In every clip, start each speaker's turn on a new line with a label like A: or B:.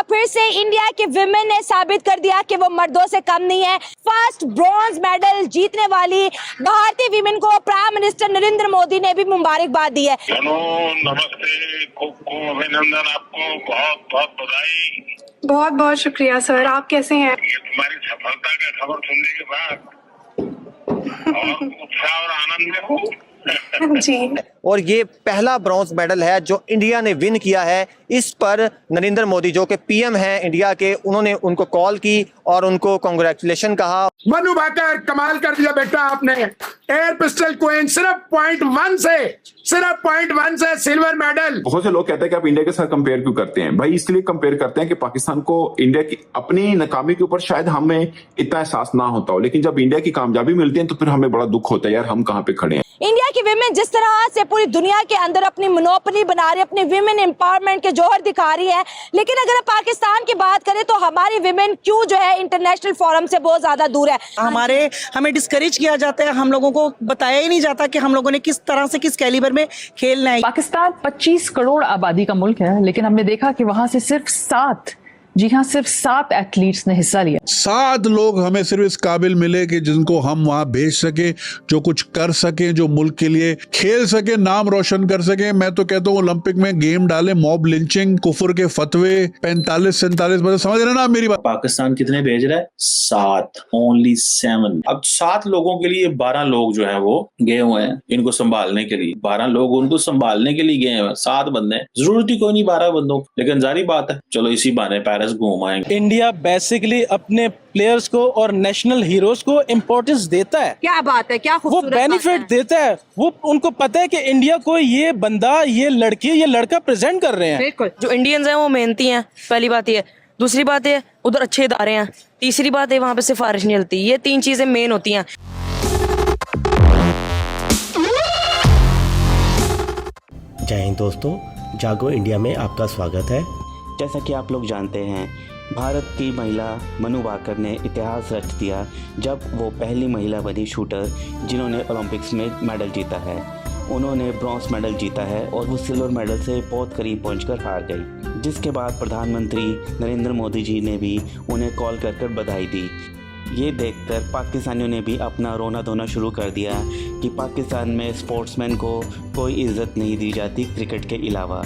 A: बार फिर से इंडिया के विमेन ने साबित कर दिया कि वो मर्दों से कम नहीं है। फर्स्ट ब्रॉन्ज मेडल जीतने वाली भारतीय विमेन को प्राइम मिनिस्टर नरेंद्र मोदी ने भी मुबारकबाद दी है।
B: हेलो, नमस्ते, खूब अभिनंदन, आपको बहुत बहुत बधाई।
C: बहुत बहुत शुक्रिया सर, आप कैसे हैं?
B: ये तुम्हारी सफलता का खबर सुनने के बाद और उत्साह और आनंद में हूँ।
C: जी।
D: और ये पहला ब्रॉन्ज मेडल है जो इंडिया ने विन किया है। इस पर नरेंद्र मोदी जो कि पीएम हैं इंडिया के, उन्होंने उनको कॉल की और उनको कांग्रेचुलेशन कहा।
E: मनु भाकर, कमाल कर दिया बेटा आपने। एयर पिस्टल क्वीन सिर्फ पॉइंट वन से सिल्वर मेडल।
F: बहुत से लोग कहते हैं कि आप इंडिया के साथ कंपेयर क्यों करते हैं? भाई इसलिए कंपेयर करते हैं कि पाकिस्तान को इंडिया की अपनी नाकामी के ऊपर शायद हमें इतना एहसास ना होता हो, लेकिन जब इंडिया की कामयाबी मिलती है तो फिर हमें बड़ा दुख होता है, यार हम कहाँ पे खड़े हैं।
A: इंडिया की विमेन जिस तरह से पूरी दुनिया के अंदर अपनी मोनोपोली बना रही है, अपनी विमेन एम्पावरमेंट के जौहर दिखा रही है, लेकिन अगर हम पाकिस्तान की बात करें तो हमारी विमेन क्यों जो है इंटरनेशनल फोरम से बहुत ज्यादा दूर है।
G: हमें डिस्करेज किया जाता है, हम लोगों को बताया ही नहीं जाता कि हम लोगों ने किस तरह से किस कैलिबर में खेलना है।
H: पाकिस्तान 25 करोड़ आबादी का मुल्क है, लेकिन हमने देखा कि वहां से सिर्फ 7 एथलीट्स ने हिस्सा लिया।
I: 7 लोग हमें सिर्फ इस काबिल मिले कि जिनको हम वहां भेज सके, जो कुछ कर सके, जो मुल्क के लिए खेल सके, नाम रोशन कर सके। मैं तो कहता हूँ ओलंपिक में गेम डाले, मॉब लिंचिंग, कुफर के फतवे 45-47, मतलब समझ रहे ना मेरी बात।
J: पाकिस्तान कितने भेज रहा है? 7, ओनली 7। अब 7 लोगों के लिए 12 लोग जो है वो गए हुए हैं इनको संभालने के लिए। 12 लोग उनको संभालने के लिए गए हैं, 7 बंदे, जरूरत ही कोई नहीं 12 बंदों, लेकिन जारी बात है चलो इसी बहाने घूम आएंगे।
K: इंडिया बेसिकली अपने प्लेयर्स को और नेशनल हीरोज को इम्पोर्टेंस देता है।
A: क्या बात है, क्या
K: वो बेनिफिट देता है। वो उनको पता है कि इंडिया को ये बंदा, ये लड़की, ये लड़का प्रेजेंट कर रहे हैं।
G: बिल्कुल, जो इंडियंस हैं वो मेहनती हैं, पहली बात ये। दूसरी बात है उधर अच्छे इदारे हैं। तीसरी बात है वहाँ पे सिफारिश नहीं चलती। ये 3 चीजें मेन होती हैं।
L: जय हिंद दोस्तों, जागो इंडिया में आपका स्वागत है। जैसा कि आप लोग जानते हैं, भारत की महिला मनु भाकर ने इतिहास रच दिया जब वो पहली महिला बनी शूटर जिन्होंने ओलंपिक्स में मेडल जीता है। उन्होंने ब्रॉन्ज मेडल जीता है और वो सिल्वर मेडल से बहुत करीब पहुंचकर हार गई, जिसके बाद प्रधानमंत्री नरेंद्र मोदी जी ने भी उन्हें कॉल कर बधाई दी। ये देखकर पाकिस्तानियों ने भी अपना रोना धोना शुरू कर दिया कि पाकिस्तान में स्पोर्ट्समैन को कोई इज्जत नहीं दी जाती क्रिकेट के अलावा।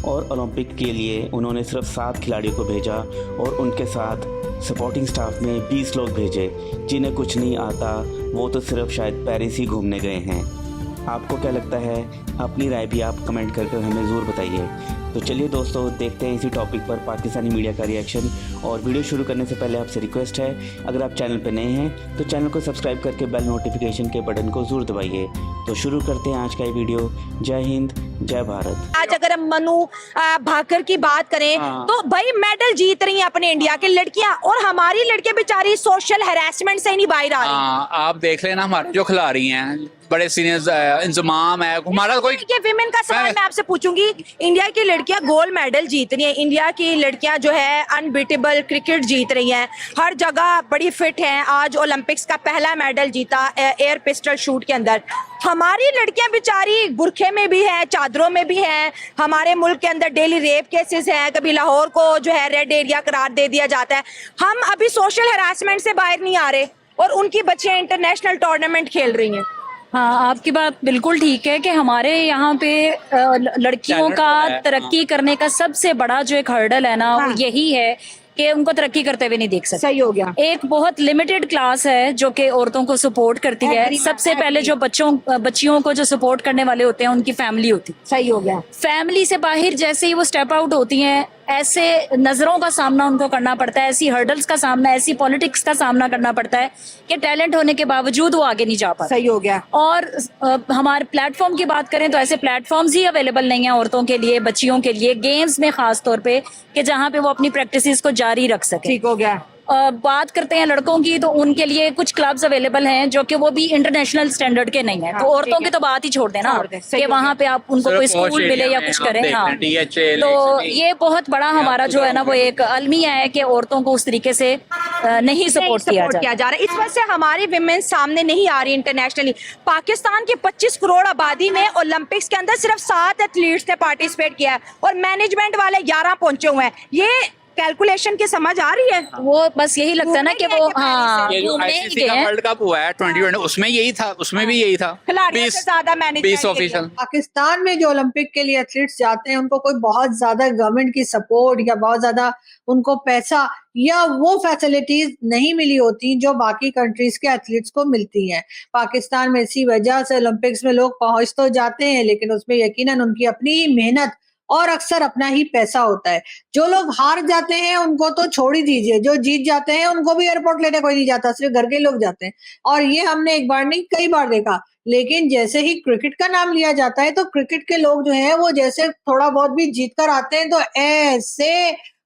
L: और ओलंपिक के लिए उन्होंने सिर्फ 7 खिलाड़ियों को भेजा और उनके साथ सपोर्टिंग स्टाफ में 20 लोग भेजे जिन्हें कुछ नहीं आता। वो तो सिर्फ शायद पेरिस ही घूमने गए हैं। आपको क्या लगता है? अपनी राय भी आप कमेंट करके हमें ज़रूर बताइए। तो चलिए दोस्तों, देखते हैं इसी टॉपिक पर पाकिस्तानी मीडिया का रिएक्शन। और वीडियो शुरू करने से पहले आपसे रिक्वेस्ट है, अगर आप चैनल पर नए हैं तो चैनल को सब्सक्राइब करके बेल नोटिफिकेशन के बटन को ज़रूर दबाइए। तो शुरू करते हैं आज का ये वीडियो। जय हिंद, जय भारत।
A: आज अगर हम मनु भाकर की बात करें तो भाई मेडल जीत रही हैं अपने इंडिया की लड़कियां, और हमारी लड़कियां बेचारी सोशल हैरेसमेंट से ही नहीं बाहर आ रही।
M: आप देख लेना हमारे जो खिलाड़ी हैं, बड़े सीनियर इंतजाम है हमारा। कोई
A: विमेन का सवाल मैं आपसे पूछूंगी। इंडिया की लड़कियां गोल्ड मेडल जीत रही हैं, इंडिया की लड़कियां जो है अनबीटेबल क्रिकेट जीत रही हैं, हर जगह बड़ी फिट हैं। आज ओलंपिक्स का पहला मेडल जीता एयर पिस्टल शूट के अंदर। हमारी लड़कियां बेचारी बुरखे में भी हैं, चादरों में भी हैं। हमारे मुल्क के अंदर डेली रेप केसेस हैं, कभी लाहौर को जो है रेड एरिया करार दे दिया जाता है। हम अभी सोशल हैरासमेंट से बाहर नहीं आ रहे और उनकी बच्चियां इंटरनेशनल टूर्नामेंट खेल रही हैं।
N: हाँ, आपकी बात बिल्कुल ठीक है कि हमारे यहाँ पे लड़कियों का तरक्की करने का सबसे बड़ा जो एक हर्डल है ना, वो यही है कि उनको तरक्की करते हुए नहीं देख सकते।
A: सही हो गया।
N: एक बहुत लिमिटेड क्लास है जो कि औरतों को सपोर्ट करती है। सबसे पहले जो बच्चियों को जो सपोर्ट करने वाले होते हैं उनकी फैमिली होती है।
A: सही हो गया।
N: फैमिली से बाहर जैसे ही वो स्टेप आउट होती हैं, ऐसे नजरों का सामना उनको करना पड़ता है, ऐसी हर्डल्स का सामना, ऐसी पॉलिटिक्स का सामना करना पड़ता है कि टैलेंट होने के बावजूद वो आगे नहीं जा पाते।
A: सही हो गया।
N: और हमारे प्लेटफॉर्म की बात करें तो ऐसे प्लेटफॉर्म्स ही अवेलेबल नहीं है औरतों के लिए, बच्चियों के लिए, गेम्स में खास तौर पे, कि जहाँ पे वो अपनी प्रैक्टिसेस को जारी रख सके।
A: ठीक हो गया।
N: बात करते हैं लड़कों की तो उनके लिए कुछ क्लब्स अवेलेबल हैं जो कि वो भी इंटरनेशनल स्टैंडर्ड के नहीं है। तो औरतों की तो बात ही छोड़ देना कि वहाँ पे आप उनको कोई स्कूल मिले या कुछ करें। हाँ, तो ये बहुत बड़ा हमारा जो है ना वो एक अलमिया है कि औरतों को उस तरीके से नहीं सपोर्ट किया जा रहा है।
A: इस वजह से हमारी विमेन सामने नहीं आ रही इंटरनेशनली। पाकिस्तान की 25 करोड़ आबादी में ओलंपिक्स के अंदर सिर्फ 7 एथलीट्स ने पार्टिसिपेट किया है और मैनेजमेंट वाले 11 पहुंचे हुए हैं। ये कैलकुलेशन की समझ आ रही है?
N: वो बस यही लगता है ना कि वो हाँ
M: ये जो
N: घूमने ही
M: आईसीसी
N: गए
M: का
N: हैं।
M: वर्ल्ड कप हुआ है 2020 उसमें यही था, उसमें भी यही था।
A: खिलाड़ियों से ज्यादा मैनेजमेंट
M: 20 ऑफिशियल।
O: पाकिस्तान में जो ओलंपिक के लिए एथलीट्स जाते हैं उनको कोई बहुत ज्यादा गवर्नमेंट की सपोर्ट या बहुत ज्यादा उनको पैसा या वो फैसिलिटीज नहीं मिली होती जो बाकी कंट्रीज के एथलीट्स को मिलती हैं। पाकिस्तान में इसी वजह से ओलंपिक्स में लोग पहुंच तो जाते हैं लेकिन उसमें यकीनन उनकी अपनी ही मेहनत और अक्सर अपना ही पैसा होता है। जो लोग हार जाते हैं उनको तो छोड़ ही दीजिए, जो जीत जाते हैं उनको भी एयरपोर्ट लेने कोई नहीं जाता, सिर्फ घर के लोग जाते हैं। और ये हमने एक बार नहीं कई बार देखा। लेकिन जैसे ही क्रिकेट का नाम लिया जाता है तो क्रिकेट के लोग जो है वो जैसे थोड़ा बहुत भी जीत कर आते हैं तो ऐसे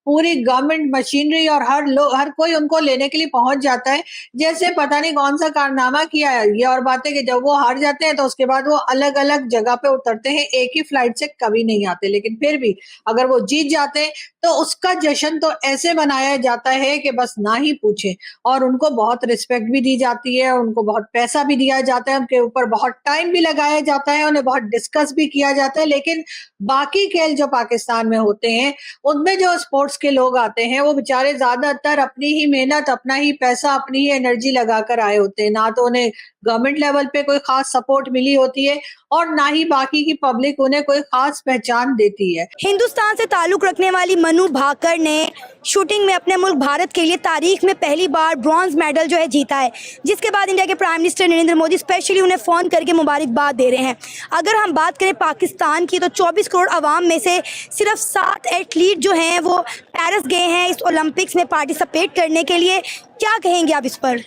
O: पूरी गवर्नमेंट मशीनरी और हर कोई उनको लेने के लिए पहुंच जाता है जैसे पता नहीं कौन सा कारनामा किया है। ये और बात है कि जब वो हार जाते हैं तो उसके बाद वो अलग अलग जगह पे उतरते हैं, एक ही फ्लाइट से कभी नहीं आते। लेकिन फिर भी अगर वो जीत जाते हैं तो उसका जश्न तो ऐसे मनाया जाता है कि बस ना ही पूछे। और उनको बहुत रिस्पेक्ट भी दी जाती है, उनको बहुत पैसा भी दिया जाता है, उनके ऊपर बहुत टाइम भी लगाया जाता है, उन्हें बहुत डिस्कस भी किया जाता है। लेकिन बाकी खेल जो पाकिस्तान में होते हैं उनमें जो स्पोर्ट्स के लोग आते हैं वो बेचारे ज्यादातर अपनी ही मेहनत, अपना ही पैसा, अपनी ही एनर्जी लगाकर आए होते हैं। ना तो उन्हें गवर्नमेंट लेवल पे कोई खास सपोर्ट मिली होती है और ना ही बाकी की पब्लिक उन्हें कोई खास पहचान देती है।
A: हिंदुस्तान से ताल्लुक रखने वाली मनु भाकर ने शूटिंग में अपने मुल्क भारत के लिए तारीख में पहली बार ब्रॉन्ज मेडल जो है जीता है, जिसके बाद इंडिया के prime minister Narendra Modi specially उन्हें फोन करके मुबारकबाद दे रहे हैं। अगर हम बात करें पाकिस्तान की तो 24 करोड़ आवाम में से सिर्फ 7 एथलीट जो हैं वो पेरिस गए हैं इस ओलंपिक्स में पार्टिसिपेट करने के लिए। क्या कहेंगे आप इस पर?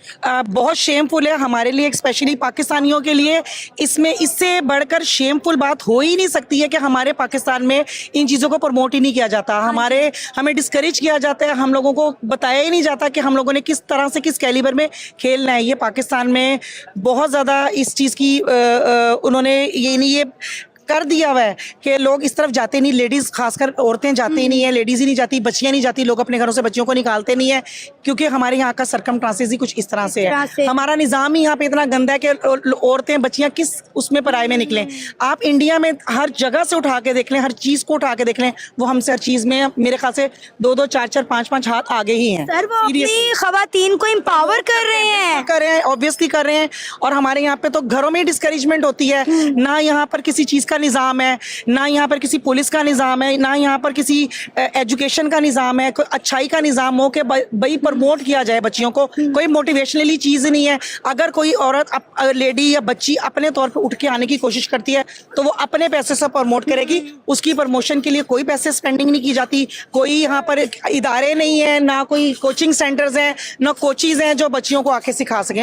G: बहुत शेमफुल है हमारे लिए, स्पेशली पाकिस्तानियों के लिए। इसमें इससे बढ़कर शेमफुल बात हो ही नहीं सकती है कि हमारे पाकिस्तान में इन चीज़ों को प्रमोट ही नहीं किया जाता। हमें डिस्करेज किया जाता है, हम लोगों को बताया ही नहीं जाता कि हम लोगों ने किस तरह से किस कैलिबर में खेलना है। ये पाकिस्तान में बहुत ज़्यादा इस चीज़ की उन्होंने ये कर दिया हुआ है कि लोग इस तरफ जाते नहीं, लेडीज़ खासकर औरतें जाती ही नहीं है, लेडीज़ ही नहीं जाती, बच्चियाँ नहीं जाती, लोग अपने घरों से बच्चियों को निकालते नहीं है क्योंकि हमारे यहाँ का सरकमस्टांसेस ही कुछ इस तरह से है। हमारा निज़ाम ही यहाँ पे इतना गंदा है कि औरतें बच्चियाँ किस उसमें पराये में निकलें। आप इंडिया में हर जगह से उठा के देख लें, हर चीज़ को उठा के देख लें, वो हमसे हर चीज़ में मेरे ख्याल से 2-2, 4-4, 5-5 हाथ आगे ही हैं।
A: सर वो अपनी खवातीन को एम्पावर कर रहे हैं,
G: ऑब्वियसली कर रहे हैं। और हमारे यहाँ पे तो घरों में डिस्करेजमेंट होती है, ना यहाँ पर किसी चीज़ का निज़ाम है, ना यहाँ पर किसी पुलिस का निज़ाम है, ना यहाँ पर किसी एजुकेशन का निज़ाम है, कोई अच्छाई का निज़ाम हो कि भाई प्रमोट किया जाए बच्चियों को। कोई मोटिवेशनली चीज़ नहीं है। अगर कोई औरत लेडी या बच्ची अपने तौर पर उठ के आने की कोशिश करती है तो वो अपने पैसे से प्रमोट करेगी। उसकी प्रमोशन के लिए कोई पैसे स्पेंडिंग नहीं की जाती, कोई यहाँ पर इदारे नहीं है, ना कोई कोचिंग सेंटर्स हैं, ना कोचिज हैं जो बच्चियों को आके सिखा सकें।